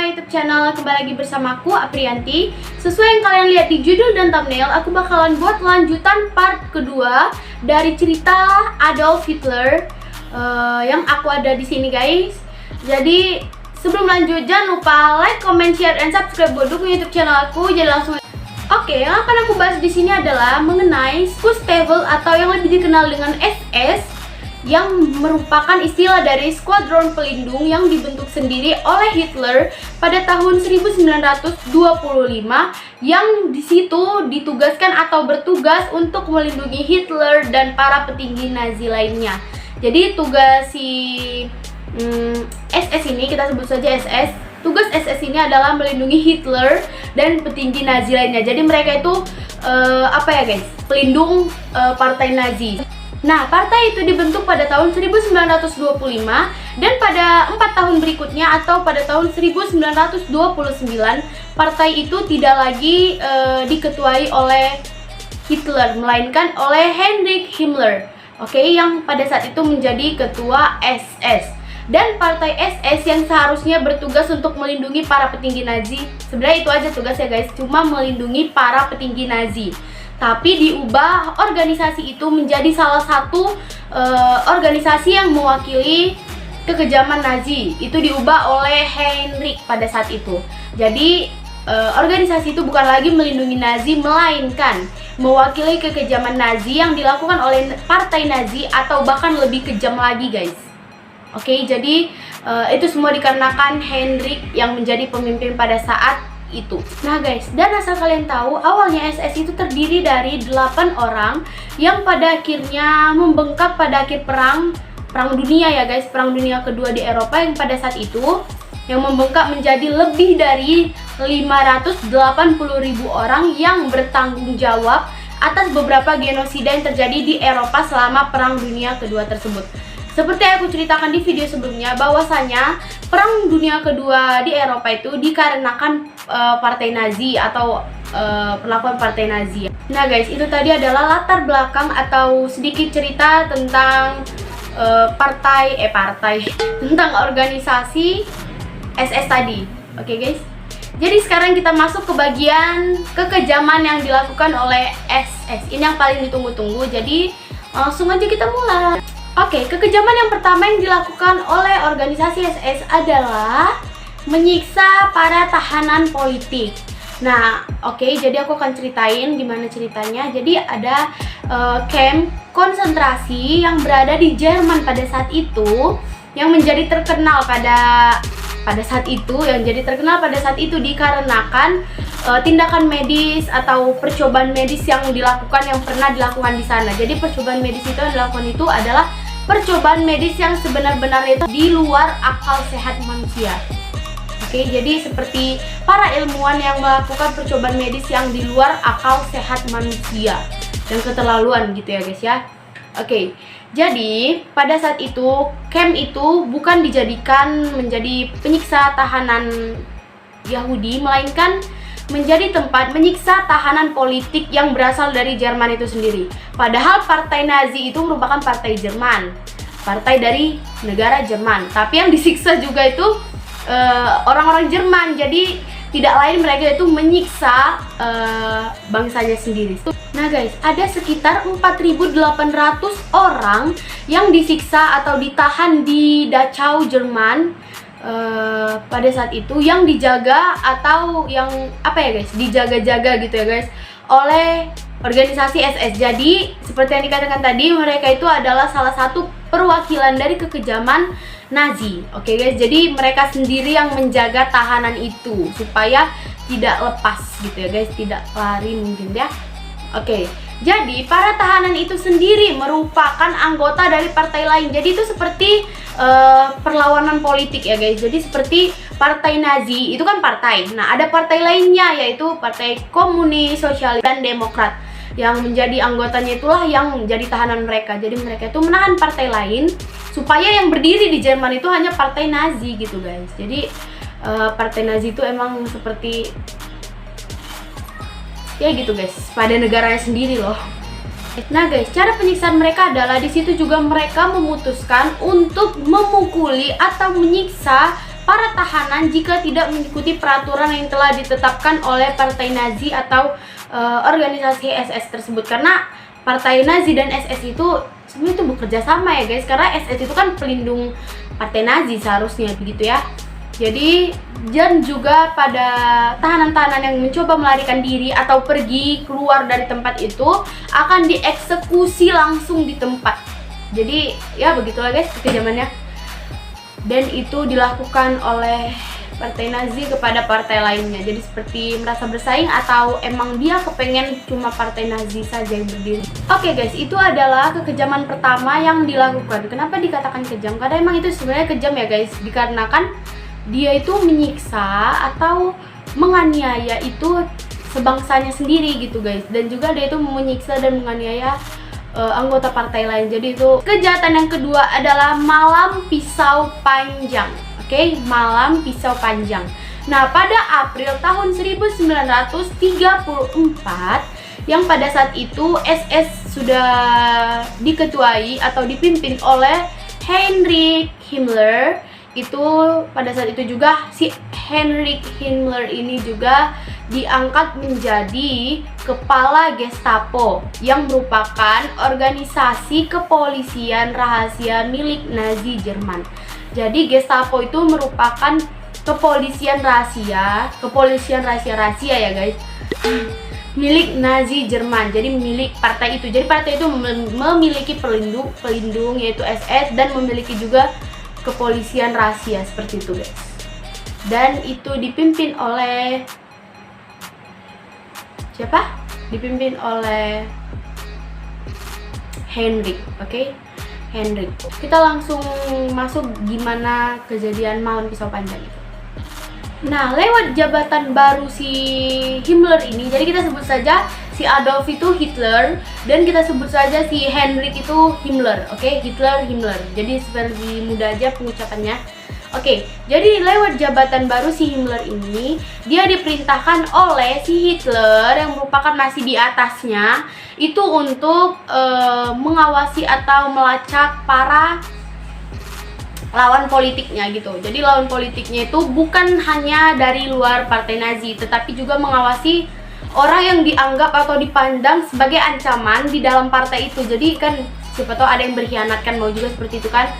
my YouTube channel. Kembali lagi bersamaku, Aprianti. Sesuai yang kalian lihat di judul dan thumbnail, aku bakalan buat lanjutan part kedua dari cerita Adolf Hitler yang aku ada di sini, guys. Jadi sebelum lanjut, jangan lupa like, comment, share, and subscribe buat dukung YouTube channel aku. Jadi langsung. Oke, yang akan aku bahas di sini adalah mengenai Schutzstaffel atau yang lebih dikenal dengan SS, yang merupakan istilah dari skuadron pelindung yang dibentuk sendiri oleh Hitler pada tahun 1925, yang di situ ditugaskan atau bertugas untuk melindungi Hitler dan para petinggi Nazi lainnya. Jadi tugas si SS ini, kita sebut saja SS. Tugas SS ini adalah melindungi Hitler dan petinggi Nazi lainnya. Jadi mereka itu pelindung partai Nazi. Nah, partai itu dibentuk pada tahun 1925 dan pada 4 tahun berikutnya atau pada tahun 1929 partai itu tidak lagi diketuai oleh Hitler, melainkan oleh Heinrich Himmler. Yang pada saat itu menjadi ketua SS. Dan partai SS yang seharusnya bertugas untuk melindungi para petinggi Nazi, sebenarnya itu aja tugasnya, guys, cuma melindungi para petinggi Nazi. Tapi diubah organisasi itu menjadi salah satu organisasi yang mewakili kekejaman Nazi. Itu diubah oleh Heinrich pada saat itu. Jadi organisasi itu bukan lagi melindungi Nazi, melainkan mewakili kekejaman Nazi yang dilakukan oleh partai Nazi, atau bahkan lebih kejam lagi, guys. Jadi itu semua dikarenakan Heinrich yang menjadi pemimpin pada saat itu. Nah, guys, dan asal kalian tahu, awalnya SS itu terdiri dari 8 orang yang pada akhirnya membengkak pada akhir perang dunia, ya guys, perang dunia kedua di Eropa, yang pada saat itu yang membengkak menjadi lebih dari 580.000 orang yang bertanggung jawab atas beberapa genosida yang terjadi di Eropa selama perang dunia kedua tersebut. Seperti yang aku ceritakan di video sebelumnya, bahwasanya perang dunia kedua di Eropa itu dikarenakan partai Nazi atau perlakuan partai Nazi. Nah, guys, itu tadi adalah latar belakang atau sedikit cerita tentang tentang organisasi SS tadi. Guys. Jadi sekarang kita masuk ke bagian kekejaman yang dilakukan oleh SS. Ini yang paling ditunggu-tunggu. Jadi langsung aja kita mulai. Kekejaman yang pertama yang dilakukan oleh organisasi SS adalah menyiksa para tahanan politik. Nah, jadi aku akan ceritain gimana ceritanya. Jadi ada camp konsentrasi yang berada di Jerman pada saat itu, yang menjadi terkenal pada saat itu, dikarenakan tindakan medis atau percobaan medis yang pernah dilakukan di sana. Jadi percobaan medis itu yang dilakukan itu adalah percobaan medis yang sebenar-benarnya itu di luar akal sehat manusia. Jadi seperti para ilmuwan yang melakukan percobaan medis yang di luar akal sehat manusia dan keterlaluan gitu ya, guys, ya. Jadi pada saat itu camp itu bukan dijadikan menjadi penyiksa tahanan Yahudi, melainkan menjadi tempat menyiksa tahanan politik yang berasal dari Jerman itu sendiri. Padahal partai Nazi itu merupakan partai Jerman, partai dari negara Jerman. Tapi yang disiksa juga itu orang-orang Jerman. Jadi tidak lain mereka itu menyiksa bangsanya sendiri. Nah, guys, ada sekitar 4.800 orang yang disiksa atau ditahan di Dachau, Jerman pada saat itu, yang dijaga atau yang dijaga-jaga gitu ya, guys, oleh organisasi SS. Jadi seperti yang dikatakan tadi, mereka itu adalah salah satu perwakilan dari kekejaman Nazi. Guys, jadi mereka sendiri yang menjaga tahanan itu supaya tidak lepas gitu ya, guys, tidak lari mungkin ya. Jadi para tahanan itu sendiri merupakan anggota dari partai lain. Jadi itu seperti perlawanan politik ya, guys. Jadi seperti partai Nazi itu kan partai. Nah, ada partai lainnya, yaitu partai komunis, sosialis, dan demokrat, yang menjadi anggotanya itulah yang menjadi tahanan mereka. Jadi mereka itu menahan partai lain supaya yang berdiri di Jerman itu hanya partai Nazi gitu, guys. Jadi partai Nazi itu emang seperti ya gitu, guys, pada negaranya sendiri loh. Nah, guys, cara penyiksaan mereka adalah di situ juga mereka memutuskan untuk memukuli atau menyiksa para tahanan jika tidak mengikuti peraturan yang telah ditetapkan oleh partai Nazi atau organisasi SS tersebut. Karena partai Nazi dan SS itu sebenarnya itu bekerja sama ya guys, karena SS itu kan pelindung partai Nazi seharusnya begitu ya. Jadi dan juga pada tahanan-tahanan yang mencoba melarikan diri atau pergi keluar dari tempat itu akan dieksekusi langsung di tempat. Jadi ya begitulah guys kekejamannya. Dan itu dilakukan oleh partai Nazi kepada partai lainnya. Jadi seperti merasa bersaing atau emang dia kepengen cuma partai Nazi saja yang berdiri. Oke guys, itu adalah kekejaman pertama yang dilakukan. Kenapa dikatakan kejam? Karena emang itu sebenarnya kejam ya guys, dikarenakan dia itu menyiksa atau menganiaya itu sebangsanya sendiri gitu guys. Dan juga dia itu menyiksa dan menganiaya anggota partai lain. Jadi itu kejahatan yang kedua adalah malam pisau panjang. Oke, malam pisau panjang. Nah, pada April tahun 1934 yang pada saat itu SS sudah diketuai atau dipimpin oleh Heinrich Himmler. Itu pada saat itu juga si Heinrich Himmler ini juga diangkat menjadi kepala Gestapo yang merupakan organisasi kepolisian rahasia milik Nazi Jerman. Jadi Gestapo itu merupakan kepolisian rahasia ya guys, milik Nazi Jerman. Jadi milik partai itu. Jadi partai itu memiliki pelindung yaitu SS dan memiliki juga kepolisian rahasia seperti itu guys. Dan itu dipimpin oleh siapa? Dipimpin oleh Heinrich, oke? Heinrich. Kita langsung masuk gimana kejadian malam pisau panjang itu. Nah, lewat jabatan baru si Himmler ini, jadi kita sebut saja si Adolf itu Hitler dan kita sebut saja si Heinrich itu Himmler, oke? Hitler, Himmler. Jadi seperti mudah aja pengucapannya. Oke, jadi lewat jabatan baru si Himmler ini, dia diperintahkan oleh si Hitler yang merupakan masih di atasnya itu untuk mengawasi atau melacak para lawan politiknya gitu. Jadi lawan politiknya itu bukan hanya dari luar partai Nazi, tetapi juga mengawasi orang yang dianggap atau dipandang sebagai ancaman di dalam partai itu. Jadi kan siapa tahu ada yang berkhianat, kan mau juga seperti itu kan.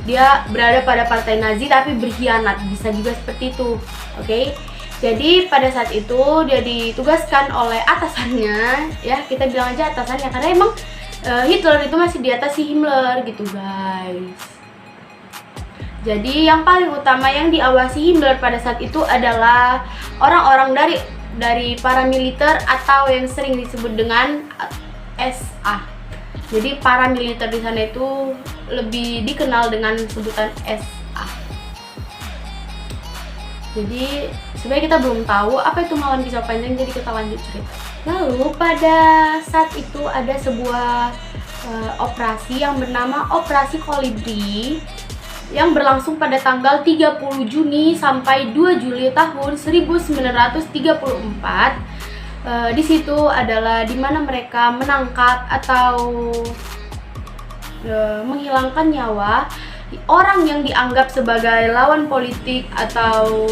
Dia berada pada partai Nazi tapi berkhianat, bisa juga seperti itu. Oke. Jadi pada saat itu dia ditugaskan oleh atasannya, ya kita bilang aja atasannya karena emang Hitler itu masih di atas si Himmler gitu guys. Jadi yang paling utama yang diawasi Himmler pada saat itu adalah orang-orang dari paramiliter atau yang sering disebut dengan SA. Jadi paramiliter di sana itu lebih dikenal dengan sebutan SA. Jadi sebenarnya kita belum tahu apa itu malam pisau panjang, jadi kita lanjut cerita. Lalu pada saat itu ada sebuah operasi yang bernama Operasi Kolibri yang berlangsung pada tanggal 30 Juni sampai 2 Juli tahun 1934. Di situ adalah dimana mereka menangkap atau menghilangkan nyawa orang yang dianggap sebagai lawan politik atau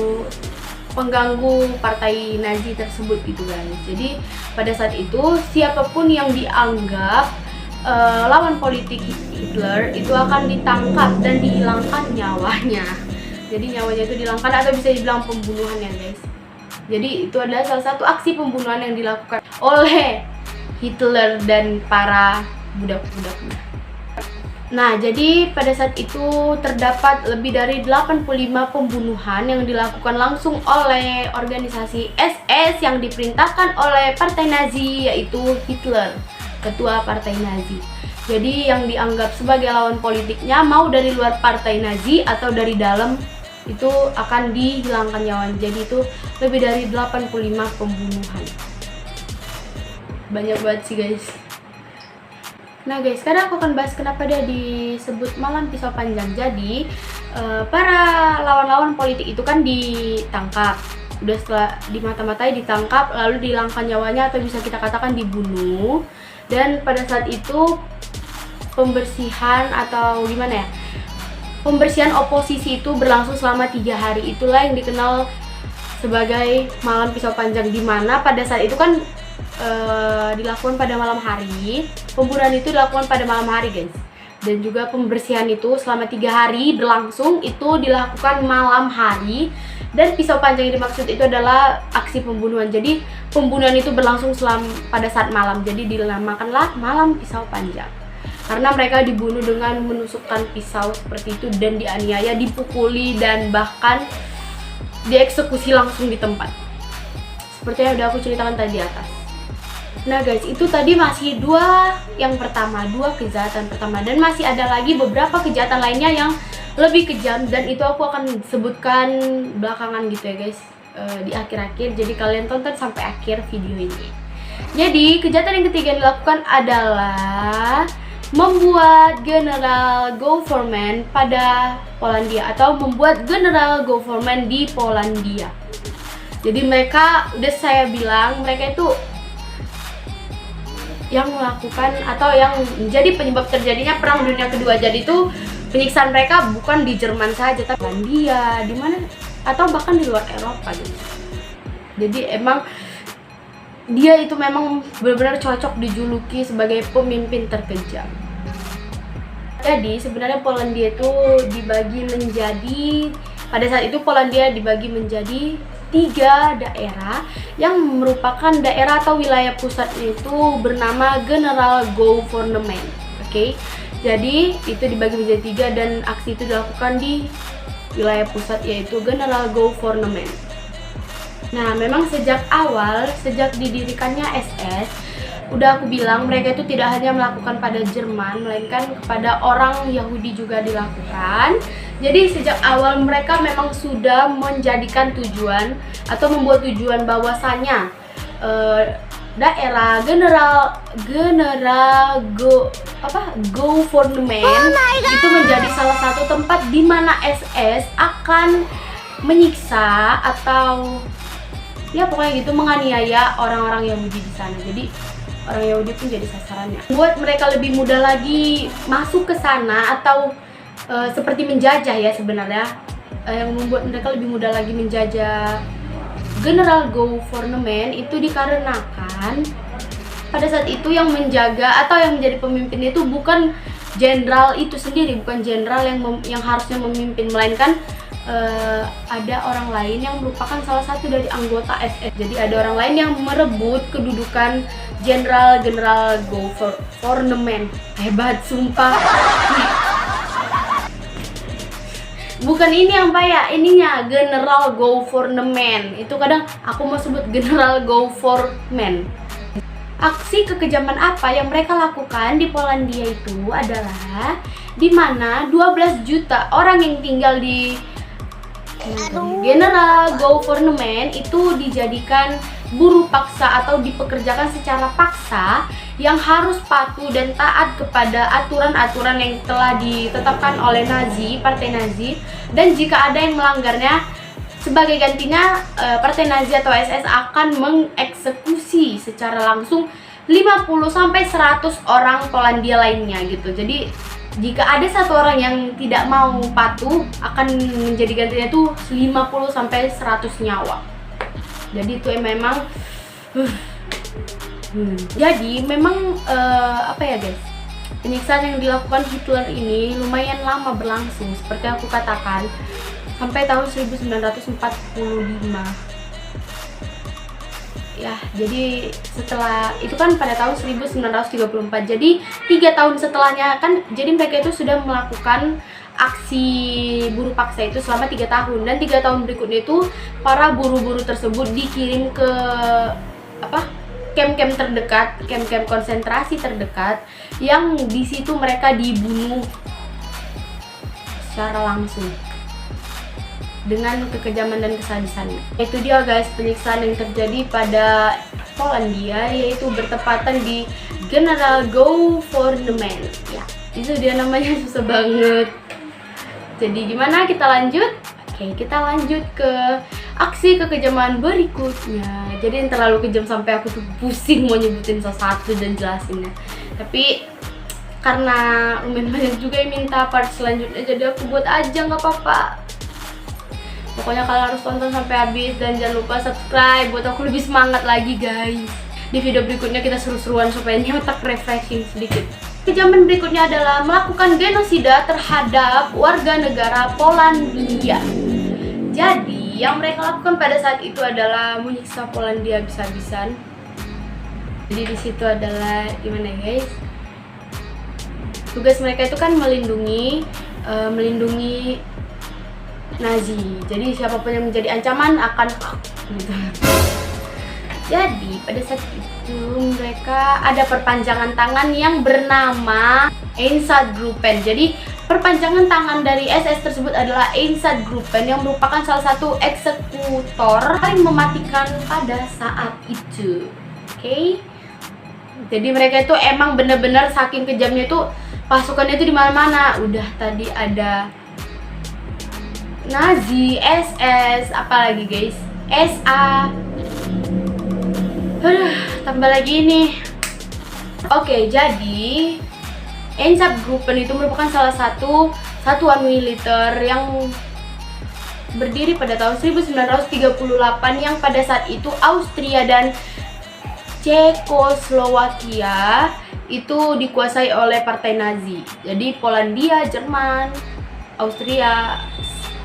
pengganggu partai Nazi tersebut gitu guys. Jadi pada saat itu siapapun yang dianggap lawan politik Hitler itu akan ditangkap dan dihilangkan nyawanya. Jadi nyawanya itu dihilangkan atau bisa dibilang pembunuhan ya guys. Jadi itu adalah salah satu aksi pembunuhan yang dilakukan oleh Hitler dan para budak-budaknya. Nah, jadi pada saat itu terdapat lebih dari 85 pembunuhan yang dilakukan langsung oleh organisasi SS yang diperintahkan oleh partai Nazi, yaitu Hitler, ketua partai Nazi. Jadi yang dianggap sebagai lawan politiknya mau dari luar partai Nazi atau dari dalam itu akan dihilangkan nyawanya. Jadi itu lebih dari 85 pembunuhan. Banyak banget sih guys. Nah guys, sekarang aku akan bahas kenapa dia disebut malam pisau panjang. Jadi para lawan-lawan politik itu kan ditangkap. Udah setelah dimata-matai ditangkap, lalu dihilangkan nyawanya atau bisa kita katakan dibunuh. Dan pada saat itu pembersihan atau gimana ya, pembersihan oposisi itu berlangsung selama 3 hari. Itulah yang dikenal sebagai malam pisau panjang, di mana pada saat itu kan dilakukan pada malam hari. Pembunuhan itu dilakukan pada malam hari, guys. Dan juga pembersihan itu selama 3 hari berlangsung, itu dilakukan malam hari. Dan pisau panjang yang dimaksud itu adalah aksi pembunuhan. Jadi pembunuhan itu berlangsung pada saat malam. Jadi dinamakanlah malam pisau panjang. Karena mereka dibunuh dengan menusukkan pisau seperti itu dan dianiaya, dipukuli, dan bahkan dieksekusi langsung di tempat. Seperti yang udah aku ceritakan tadi atas. Nah guys, itu tadi masih dua kejahatan pertama, dan masih ada lagi beberapa kejahatan lainnya yang lebih kejam, dan itu aku akan sebutkan belakangan gitu ya guys, di akhir-akhir. Jadi kalian tonton sampai akhir video ini. Jadi kejahatan yang ketiga yang dilakukan adalah membuat general government pada Polandia, atau membuat general government di Polandia. Jadi mereka, udah saya bilang, mereka itu yang melakukan atau yang menjadi penyebab terjadinya Perang Dunia Kedua. Jadi itu penyiksaan mereka bukan di Jerman saja, tapi Polandia, di mana, atau bahkan di luar Eropa gitu. Jadi emang dia itu memang benar-benar cocok dijuluki sebagai pemimpin terkejam. Jadi sebenarnya Polandia itu dibagi menjadi, pada saat itu Polandia dibagi menjadi 3 daerah yang merupakan daerah atau wilayah pusatnya itu bernama General Government. Oke. Jadi itu dibagi menjadi 3 dan aksi itu dilakukan di wilayah pusat, yaitu General Government. Nah, memang sejak didirikannya SS, udah aku bilang mereka itu tidak hanya melakukan pada Jerman, melainkan kepada orang Yahudi juga dilakukan. Jadi sejak awal mereka memang sudah menjadikan tujuan atau membuat tujuan bahwasanya daerah government itu menjadi salah satu tempat di mana SS akan menyiksa atau ya pokoknya gitu, menganiaya orang-orang Yahudi di sana. Jadi orang Yahudi pun jadi sasarannya. Buat mereka lebih mudah lagi masuk ke sana atau seperti menjajah ya sebenarnya, yang membuat mereka lebih mudah lagi menjajah General Government itu dikarenakan pada saat itu yang menjaga atau yang menjadi pemimpin itu bukan jenderal itu sendiri, bukan jenderal yang harusnya memimpin, melainkan ada orang lain yang merupakan salah satu dari anggota SS. Jadi ada orang lain yang merebut kedudukan General Government. Hebat sumpah. Bukan ini yang ya, ininya General Government. Itu kadang aku mau sebut General Government. Aksi kekejaman apa yang mereka lakukan di Polandia itu adalah di mana 12 juta orang yang tinggal di General Government itu dijadikan buruh paksa atau dipekerjakan secara paksa, yang harus patuh dan taat kepada aturan-aturan yang telah ditetapkan oleh Partai Nazi, dan jika ada yang melanggarnya, sebagai gantinya Partai Nazi atau SS akan mengeksekusi secara langsung 50-100 orang Polandia lainnya gitu. Jadi jika ada satu orang yang tidak mau patuh, akan menjadi gantinya itu 50-100 nyawa. Jadi itu memang jadi memang apa ya guys, penyiksaan yang dilakukan Hitler ini lumayan lama berlangsung, seperti aku katakan, sampai tahun 1945 ya. Jadi setelah itu kan pada tahun 1934, jadi 3 tahun setelahnya kan, jadi mereka itu sudah melakukan aksi buruh paksa itu selama 3 tahun, dan 3 tahun berikutnya itu para buruh-buruh tersebut dikirim ke camp-camp terdekat, camp-camp konsentrasi terdekat, yang di situ mereka dibunuh secara langsung dengan kekejaman dan kesadisannya. Itu dia guys, penyiksaan yang terjadi pada Polandia, yaitu bertepatan di General Government. Ya, itu dia namanya, susah banget. Jadi gimana, kita lanjut? Oke, kita lanjut ke aksi kekejaman berikutnya. Jadi yang terlalu kejam sampai aku tuh pusing mau nyebutin satu dan jelasinnya. Tapi karena lumayan banyak juga yang minta part selanjutnya, jadi aku buat aja, nggak apa-apa. Pokoknya kalian harus tonton sampai habis dan jangan lupa subscribe buat aku lebih semangat lagi guys. Di video berikutnya kita seru-seruan supaya ini otak refreshing sedikit. Kejaman berikutnya adalah melakukan genosida terhadap warga negara Polandia. Jadi yang mereka lakukan pada saat itu adalah menyiksa Polandia habis-habisan. Jadi di situ adalah gimana guys? Tugas mereka itu kan melindungi Nazi. Jadi siapapun yang menjadi ancaman akan gitu. Jadi pada saat itu mereka ada perpanjangan tangan yang bernama Einsatzgruppen. Jadi perpanjangan tangan dari SS tersebut adalah Einsatzgruppen yang merupakan salah satu eksekutor paling mematikan pada saat itu. Oke. Jadi mereka itu emang bener-bener saking kejamnya itu pasukannya itu di mana-mana. Udah tadi ada Nazi, SS, apalagi guys, SA. Tambah lagi nih. Oke, jadi Einsatzgruppen itu merupakan salah satu satuan militer yang berdiri pada tahun 1938 yang pada saat itu Austria dan Cekoslowakia itu dikuasai oleh partai Nazi. Jadi Polandia, Jerman, Austria,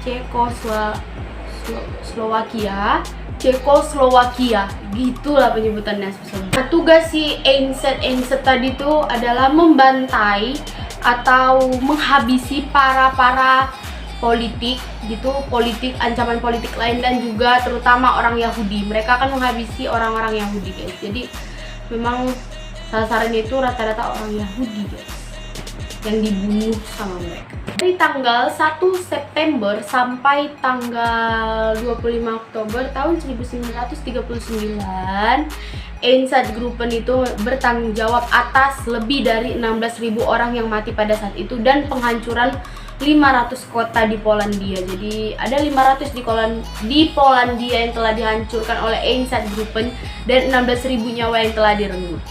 Cekoslowakia, gitulah penyebutannya susah. Nah, tugas si Einsatzgruppen tadi itu adalah membantai atau menghabisi para politik gitu, ancaman politik lain dan juga terutama orang Yahudi. Mereka akan menghabisi orang-orang Yahudi guys. Jadi memang sasarannya itu rata-rata orang Yahudi guys yang dibunuh sama mereka. Dari tanggal 1 September sampai tanggal 25 Oktober tahun 1939, Einsatzgruppen itu bertanggung jawab atas lebih dari 16.000 orang yang mati pada saat itu dan penghancuran 500 kota di Polandia. Jadi ada 500 di Polandia yang telah dihancurkan oleh Einsatzgruppen dan 16.000 nyawa yang telah direnggut.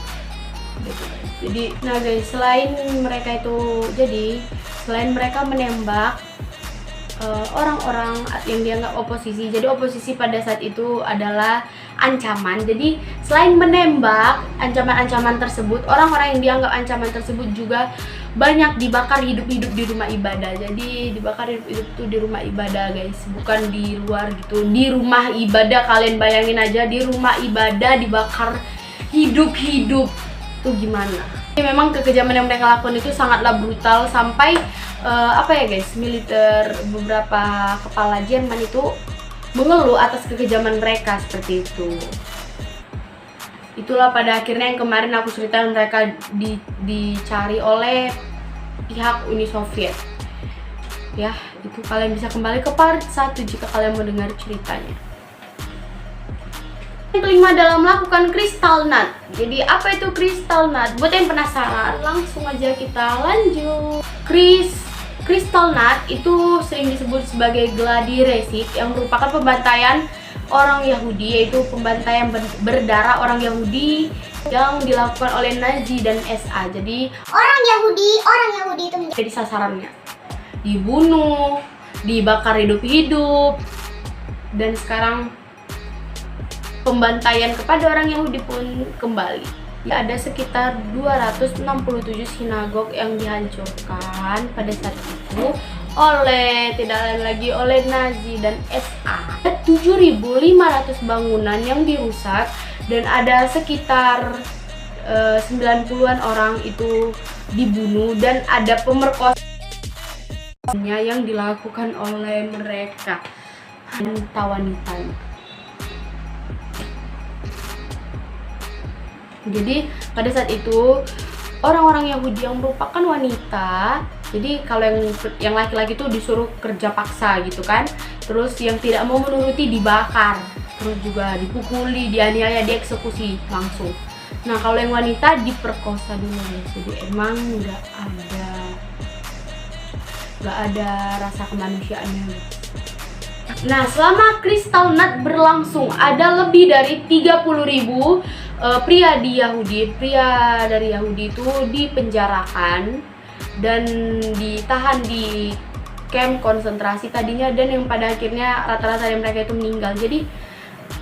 Jadi, nah guys, selain mereka menembak orang-orang yang dianggap oposisi. Jadi oposisi pada saat itu adalah ancaman. Jadi selain menembak ancaman-ancaman tersebut, orang-orang yang dianggap ancaman tersebut juga banyak dibakar hidup-hidup di rumah ibadah. Jadi dibakar hidup-hidup tuh di rumah ibadah guys, bukan di luar gitu. Di rumah ibadah, kalian bayangin aja, di rumah ibadah dibakar hidup-hidup. Tuh gimana? Memang kekejaman yang mereka lakukan itu sangatlah brutal sampai militer beberapa kepala Jerman itu mengeluh atas kekejaman mereka seperti itu. Itulah pada akhirnya yang kemarin aku ceritain, mereka dicari oleh pihak Uni Soviet. Ya, itu kalian bisa kembali ke part 1 jika kalian mau dengar ceritanya. Yang kelima adalah melakukan Kristallnacht. Jadi apa itu Kristallnacht? Buat yang penasaran, langsung aja kita lanjut. Kristallnacht itu sering disebut sebagai gladi resik yang merupakan pembantaian orang Yahudi, yaitu pembantaian berdarah orang Yahudi yang dilakukan oleh Nazi dan SA. Jadi orang Yahudi itu menjadi sasarannya, dibunuh, dibakar hidup-hidup, dan sekarang pembantaian kepada orang Yahudi pun kembali. Ya, ada sekitar 267 sinagog yang dihancurkan pada saat itu oleh tidak lain lagi oleh Nazi dan SA. Ada 7.500 bangunan yang dirusak dan ada sekitar 90-an orang itu dibunuh dan ada pemerkosaan yang dilakukan oleh mereka wanita-wanita. Jadi pada saat itu orang-orang Yahudi yang merupakan wanita, jadi kalau yang laki-laki itu disuruh kerja paksa gitu kan, terus yang tidak mau menuruti dibakar, terus juga dipukuli, dianiaya, dieksekusi langsung. Nah kalau yang wanita diperkosa dulu guys. Jadi emang nggak ada rasa kemanusiaannya. Nah, selama Kristallnacht berlangsung ada lebih dari 30.000 pria dari Yahudi itu dipenjarakan dan ditahan di camp konsentrasi tadinya, dan yang pada akhirnya rata-rata dari mereka itu meninggal. Jadi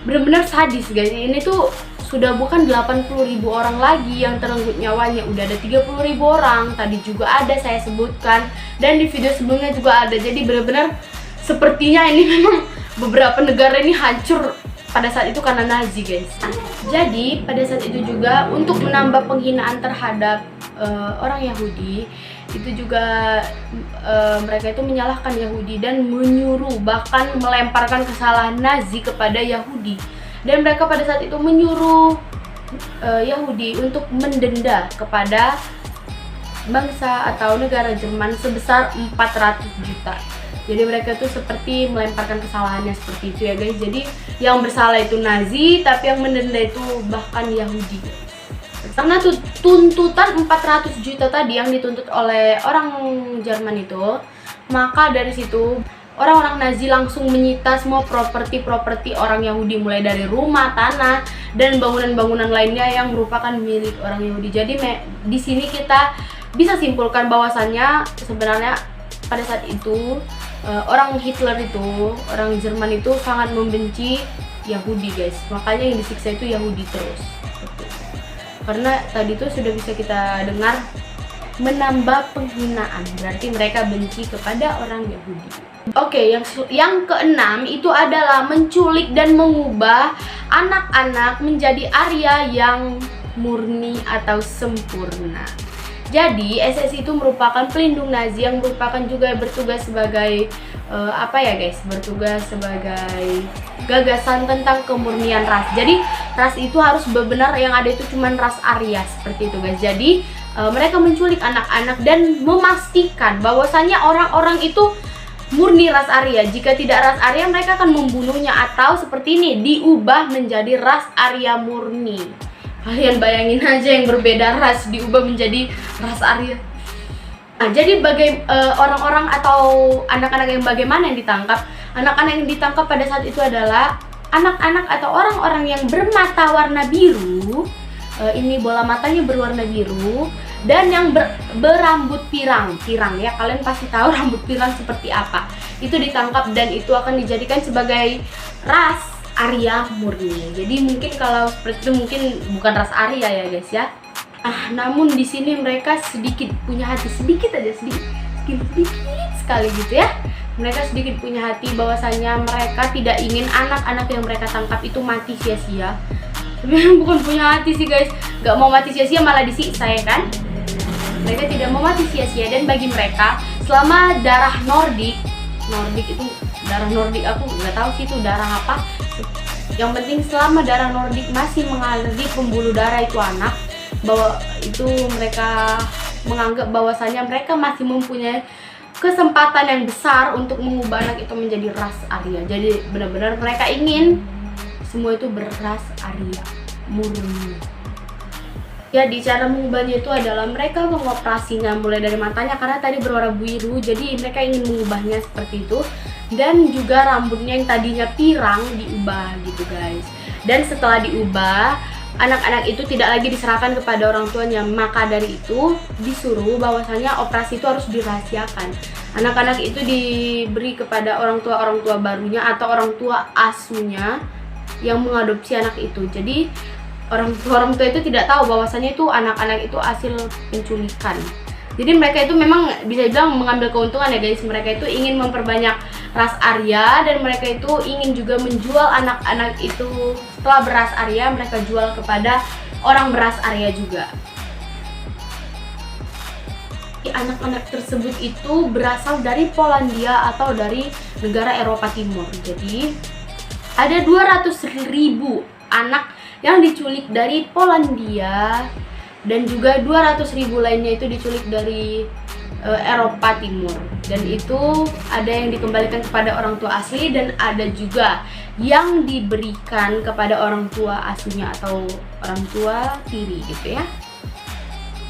benar-benar sadis guys. Ini tuh sudah bukan 80.000 orang lagi yang terenggut nyawanya, udah ada 30.000 orang. Tadi juga ada saya sebutkan, dan di video sebelumnya juga ada. Jadi benar-benar sepertinya ini memang beberapa negara ini hancur pada saat itu karena Nazi guys. Jadi pada saat itu juga untuk menambah penghinaan terhadap orang Yahudi, itu juga mereka itu menyalahkan Yahudi dan menyuruh, bahkan melemparkan kesalahan Nazi kepada Yahudi. Dan mereka pada saat itu menyuruh Yahudi untuk mendenda kepada bangsa atau negara Jerman sebesar 400 juta. Jadi mereka tuh seperti melemparkan kesalahannya seperti itu ya guys. Jadi yang bersalah itu Nazi, tapi yang mendenda itu bahkan Yahudi. Karena tuntutan 400 juta tadi yang dituntut oleh orang Jerman itu, maka dari situ orang-orang Nazi langsung menyita semua properti orang Yahudi, mulai dari rumah, tanah, dan bangunan-bangunan lainnya yang merupakan milik orang Yahudi. Jadi di sini kita bisa simpulkan bahwasannya sebenarnya pada saat itu orang Hitler itu, orang Jerman itu sangat membenci Yahudi guys. Makanya yang disiksa itu Yahudi terus. Karena tadi tuh sudah bisa kita dengar menambah penghinaan, berarti mereka benci kepada orang Yahudi. Oke, yang keenam itu adalah menculik dan mengubah anak-anak menjadi Arya yang murni atau sempurna. Jadi SS itu merupakan pelindung Nazi yang merupakan juga bertugas sebagai bertugas sebagai gagasan tentang kemurnian ras. Jadi ras itu harus benar, yang ada itu cuman ras Arya seperti itu guys. Jadi mereka menculik anak-anak dan memastikan bahwasannya orang-orang itu murni ras Arya. Jika tidak ras Arya, mereka akan membunuhnya, atau seperti ini, diubah menjadi ras Arya murni. Kalian bayangin aja, yang berbeda ras diubah menjadi ras Arya. Nah, jadi orang-orang atau anak-anak yang bagaimana yang ditangkap? Anak-anak yang ditangkap pada saat itu adalah anak-anak atau orang-orang yang bermata warna biru. Ini bola matanya berwarna biru, dan yang berambut pirang ya, kalian pasti tahu rambut pirang seperti apa. Itu ditangkap dan itu akan dijadikan sebagai ras Arya murni. Jadi mungkin kalau seperti itu mungkin bukan ras Arya ya guys ya. Namun di sini mereka sedikit punya hati, sedikit sekali gitu ya. Mereka sedikit punya hati bahwasanya mereka tidak ingin anak-anak yang mereka tangkap itu mati sia-sia. Sebenarnya bukan punya hati sih guys, gak mau mati sia-sia malah disiksa ya kan. Mereka tidak mau mati sia-sia, dan bagi mereka selama darah Nordik itu darah Nordik, aku nggak tahu sih itu darah apa. Yang penting selama darah Nordik masih mengalir di pembuluh darah itu anak, bahwa itu mereka menganggap bahwasanya mereka masih mempunyai kesempatan yang besar untuk mengubah anak itu menjadi ras Arya. Jadi benar-benar mereka ingin semua itu beras Arya murni. Jadi cara mengubahnya itu adalah mereka mengoperasinya mulai dari matanya, karena tadi berwarna biru, jadi mereka ingin mengubahnya seperti itu. Dan juga rambutnya yang tadinya pirang diubah gitu guys. Dan setelah diubah, anak-anak itu tidak lagi diserahkan kepada orang tuanya. Maka dari itu disuruh bahwasanya operasi itu harus dirahasiakan. Anak-anak itu diberi kepada orang tua barunya atau orang tua asuhnya yang mengadopsi anak itu. Jadi orang tua itu tidak tahu bahwasanya itu anak-anak itu hasil penculikan. Jadi mereka itu memang bisa dibilang mengambil keuntungan ya guys. Mereka itu ingin memperbanyak ras Arya, dan mereka itu ingin juga menjual anak-anak itu. Setelah beras Arya, mereka jual kepada orang beras Arya juga. Anak-anak tersebut itu berasal dari Polandia atau dari negara Eropa Timur. Jadi ada 200.000 anak yang diculik dari Polandia, dan juga 200.000 lainnya itu diculik dari Eropa Timur. Dan itu ada yang dikembalikan kepada orang tua asli, dan ada juga yang diberikan kepada orang tua asuhnya atau orang tua tiri gitu ya.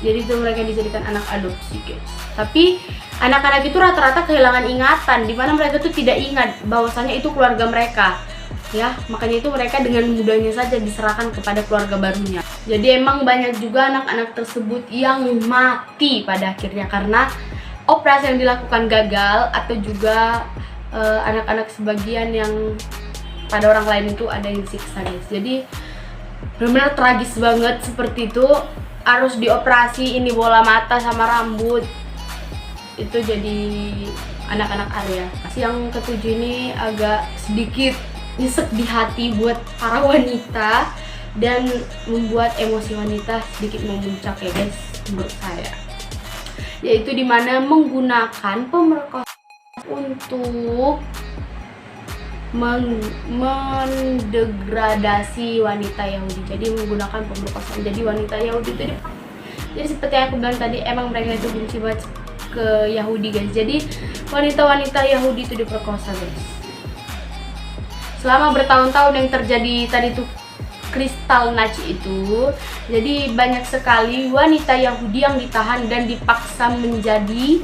Jadi itu mereka dijadikan anak adopsi guys. Tapi Anak-anak itu rata-rata kehilangan ingatan, di mana mereka tuh tidak ingat bahwasanya itu keluarga mereka. Ya, makanya itu mereka dengan mudahnya saja diserahkan kepada keluarga barunya. Jadi emang banyak juga anak-anak tersebut yang mati pada akhirnya karena operasi yang dilakukan gagal, atau juga anak-anak sebagian yang pada orang lain itu ada yang disiksa, guys. Jadi benar-benar tragis banget seperti itu, harus dioperasi ini bola mata sama rambut. Itu jadi anak-anak Arya. Yang ketujuh ini agak sedikit nyesek di hati buat para wanita dan membuat emosi wanita sedikit memuncak ya guys, menurut saya. Yaitu dimana menggunakan pemerkosaan untuk mendegradasi wanita Yahudi. Jadi menggunakan pemerkosaan. Jadi wanita Yahudi itu jadi seperti yang aku bilang tadi, emang mereka itu benci banget ke Yahudi, guys. Jadi wanita-wanita Yahudi itu diperkosa, guys. Selama bertahun-tahun yang terjadi tadi tuh Kristallnacht itu, jadi banyak sekali wanita Yahudi yang ditahan dan dipaksa menjadi,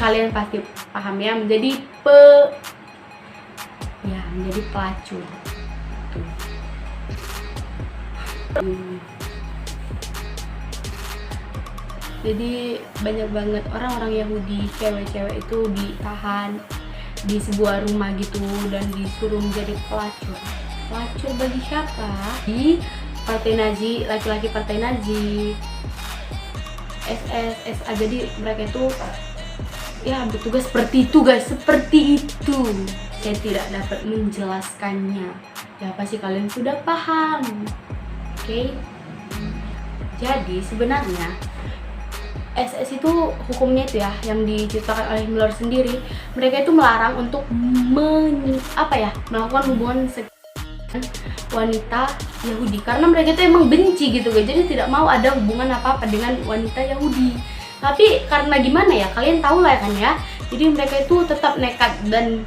kalian pasti paham ya, menjadi menjadi pelacur. Jadi banyak banget orang-orang Yahudi, cewek-cewek itu ditahan di sebuah rumah gitu dan disuruh menjadi pelacur. Pelacur bagi siapa? Di partai Nazi, laki-laki partai Nazi, SS, SA. Jadi mereka itu ya bertugas seperti itu, guys, seperti itu. Saya tidak dapat menjelaskannya. Ya pasti kalian sudah paham. Oke? Jadi sebenarnya SS itu hukumnya itu ya, yang diciptakan oleh Miller sendiri. Mereka itu melarang untuk melakukan hubungan seks wanita Yahudi karena mereka itu emang benci gitu guys. Jadi tidak mau ada hubungan apa-apa dengan wanita Yahudi. Tapi karena gimana ya, kalian tahu lah kan ya. Jadi mereka itu tetap nekat dan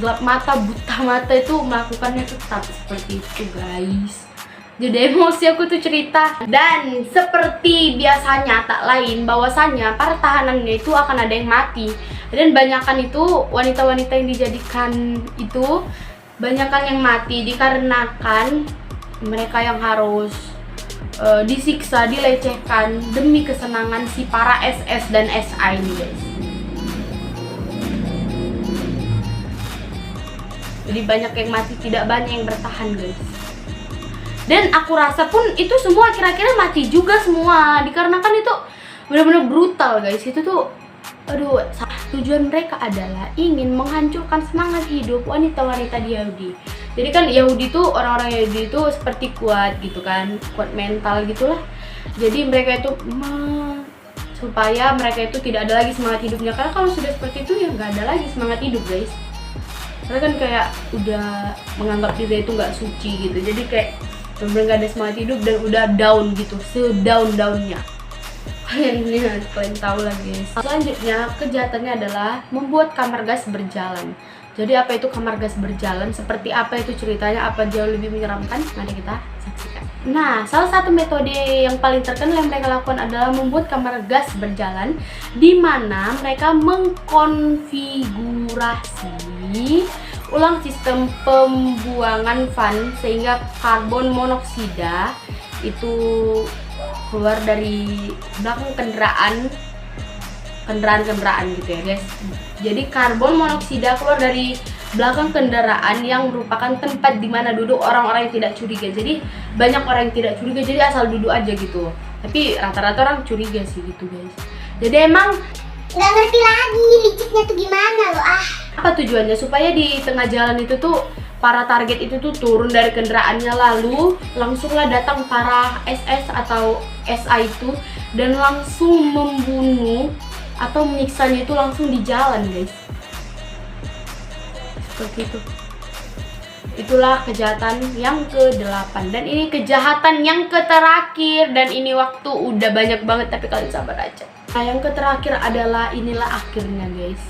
gelap mata, buta mata itu melakukannya tetap seperti itu, guys. Jadi emosi aku tuh cerita. Dan seperti biasanya tak lain bahwasannya para tahanannya itu akan ada yang mati. Dan banyakan itu wanita-wanita yang dijadikan itu banyakan yang mati dikarenakan mereka yang harus disiksa, dilecehkan demi kesenangan si para SS dan SA ini, guys. Jadi banyak yang mati, tidak banyak yang bertahan, guys. Dan aku rasa pun itu semua kira-kira mati juga semua, dikarenakan itu benar-benar brutal, guys. Itu tuh, aduh, tujuan mereka adalah ingin menghancurkan semangat hidup wanita-wanita di Yahudi. Jadi kan Yahudi tuh, orang-orang Yahudi itu seperti kuat gitu kan, kuat mental gitulah. Jadi mereka itu supaya mereka itu tidak ada lagi semangat hidupnya, karena kalau sudah seperti itu ya nggak ada lagi semangat hidup, guys. Karena kan kayak udah menganggap diri itu nggak suci gitu, jadi kayak bener-bener gak ada semangat hidup dan udah down gitu, sedown-downnya. Kalian tahu lah, guys. Selanjutnya kejahatannya adalah membuat kamar gas berjalan. Jadi apa itu kamar gas berjalan? Seperti apa itu ceritanya? Apa jauh lebih menyeramkan? Mari kita saksikan. Nah, salah satu metode yang paling terkenal yang mereka lakukan adalah membuat kamar gas berjalan, di mana mereka mengkonfigurasi ulang sistem pembuangan fan sehingga karbon monoksida itu keluar dari belakang kendaraan gitu ya, guys. Jadi karbon monoksida keluar dari belakang kendaraan yang merupakan tempat di mana duduk orang-orang yang tidak curiga. Jadi banyak orang yang tidak curiga, jadi asal duduk aja gitu. Tapi rata-rata orang curiga sih gitu, guys. Jadi emang nggak ngerti lagi liciknya tuh gimana loh. Apa tujuannya? Supaya di tengah jalan itu tuh para target itu tuh turun dari kendaraannya, lalu langsunglah datang para SS atau SA itu dan langsung membunuh atau menyiksanya itu langsung di jalan, guys. Seperti itu. Itulah kejahatan yang ke-8. Dan ini kejahatan yang terakhir. Dan ini waktu udah banyak banget, tapi kalian sabar aja. Nah, yang terakhir adalah inilah akhirnya guys,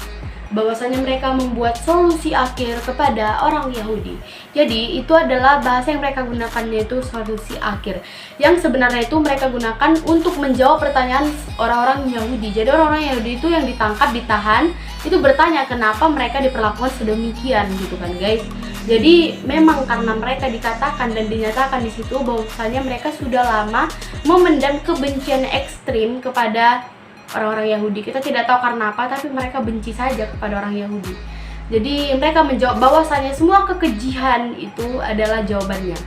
bahwasanya mereka membuat solusi akhir kepada orang Yahudi. Jadi itu adalah bahasa yang mereka gunakan, yaitu solusi akhir, yang sebenarnya itu mereka gunakan untuk menjawab pertanyaan orang-orang Yahudi. Jadi orang-orang Yahudi itu yang ditangkap, ditahan, itu bertanya kenapa mereka diperlakukan sedemikian gitu kan guys. Jadi memang karena mereka dikatakan dan dinyatakan di situ bahwasanya mereka sudah lama memendam kebencian ekstrim kepada orang-orang Yahudi. Kita tidak tahu karena apa, tapi mereka benci saja kepada orang Yahudi. Jadi mereka menjawab bahwasanya semua kekejian itu adalah jawabannya.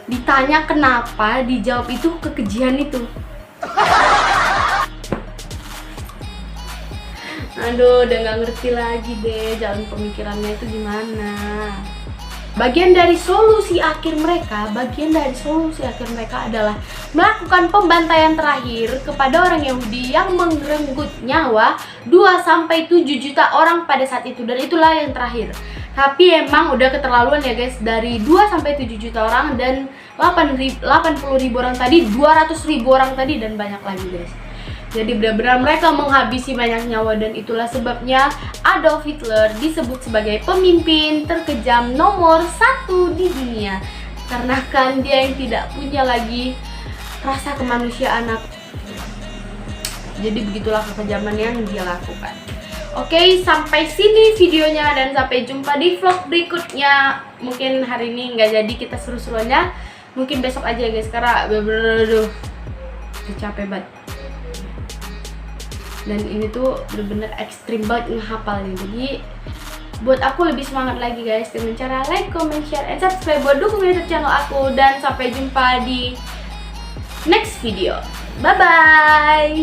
Ditanya kenapa, dijawab itu kekejian itu. Aduh, udah gak ngerti lagi deh jalan pemikirannya itu gimana. Bagian dari solusi akhir mereka adalah melakukan pembantaian terakhir kepada orang Yahudi yang merenggut nyawa 2-7 juta orang pada saat itu, dan itulah yang terakhir. Tapi emang udah keterlaluan ya guys, dari 2-7 juta orang dan 80.000 orang tadi, 200.000 orang tadi, dan banyak lagi guys. Jadi benar-benar mereka menghabisi banyak nyawa, dan itulah sebabnya Adolf Hitler disebut sebagai pemimpin terkejam nomor 1 di dunia. Karena kan dia yang tidak punya lagi rasa kemanusiaan. Jadi begitulah kekejaman yang dia lakukan. Oke, sampai sini videonya dan sampai jumpa di vlog berikutnya. Mungkin hari ini nggak jadi kita seru-seruannya, mungkin besok aja ya guys, karena bener-bener capek banget. Dan ini tuh bener-bener ekstrim banget ngehafalnya. Jadi buat aku lebih semangat lagi guys dengan cara like, comment, share, and subscribe buat dukung YouTube channel aku. Dan sampai jumpa di next video. Bye bye.